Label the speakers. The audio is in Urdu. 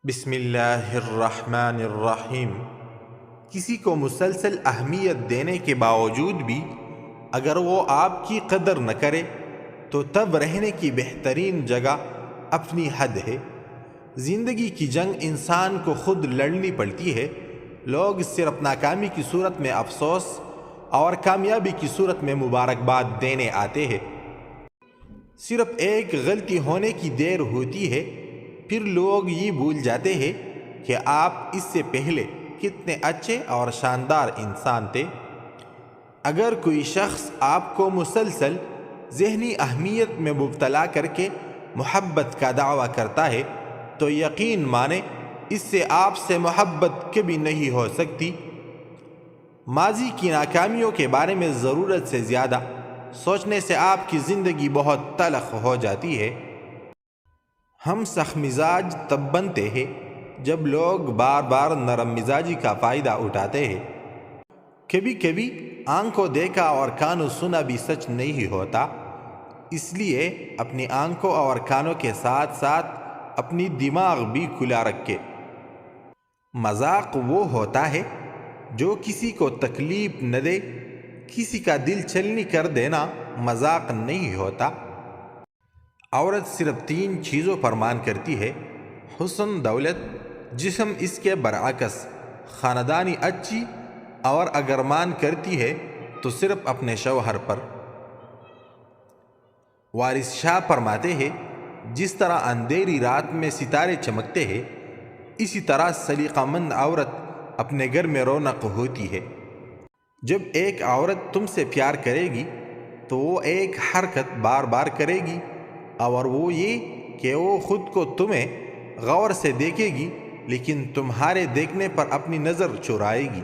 Speaker 1: بسم اللہ الرحمن الرحیم۔ کسی کو مسلسل اہمیت دینے کے باوجود بھی اگر وہ آپ کی قدر نہ کرے تو تب رہنے کی بہترین جگہ اپنی حد ہے۔ زندگی کی جنگ انسان کو خود لڑنی پڑتی ہے۔ لوگ صرف ناکامی کی صورت میں افسوس اور کامیابی کی صورت میں مبارکباد دینے آتے ہیں۔ صرف ایک غلطی ہونے کی دیر ہوتی ہے، پھر لوگ یہ بھول جاتے ہیں کہ آپ اس سے پہلے کتنے اچھے اور شاندار انسان تھے۔ اگر کوئی شخص آپ کو مسلسل ذہنی اہمیت میں مبتلا کر کے محبت کا دعویٰ کرتا ہے تو یقین مانیں اس سے آپ سے محبت کبھی نہیں ہو سکتی۔ ماضی کی ناکامیوں کے بارے میں ضرورت سے زیادہ سوچنے سے آپ کی زندگی بہت تلخ ہو جاتی ہے۔ ہم سخت مزاج تب بنتے ہیں جب لوگ بار بار نرم مزاجی کا فائدہ اٹھاتے ہیں۔ کبھی کبھی آنکھوں دیکھا اور کانوں سنا بھی سچ نہیں ہوتا، اس لیے اپنی آنکھوں اور کانوں کے ساتھ ساتھ اپنی دماغ بھی کھلا رکھے۔ مذاق وہ ہوتا ہے جو کسی کو تکلیف نہ دے۔ کسی کا دل چھلنی کر دینا مذاق نہیں ہوتا۔ عورت صرف 3 چیزوں پر مان کرتی ہے: حسن، دولت، جسم۔ اس کے برعکس خاندانی اچھی، اور اگر مان کرتی ہے تو صرف اپنے شوہر پر۔ وارث شاہ فرماتے ہیں، جس طرح اندھیری رات میں ستارے چمکتے ہیں، اسی طرح سلیقہ مند عورت اپنے گھر میں رونق ہوتی ہے۔ جب ایک عورت تم سے پیار کرے گی تو وہ ایک حرکت بار بار کرے گی، اور وہ یہ کہ وہ خود کو تمہیں غور سے دیکھے گی، لیکن تمہارے دیکھنے پر اپنی نظر چرائے گی۔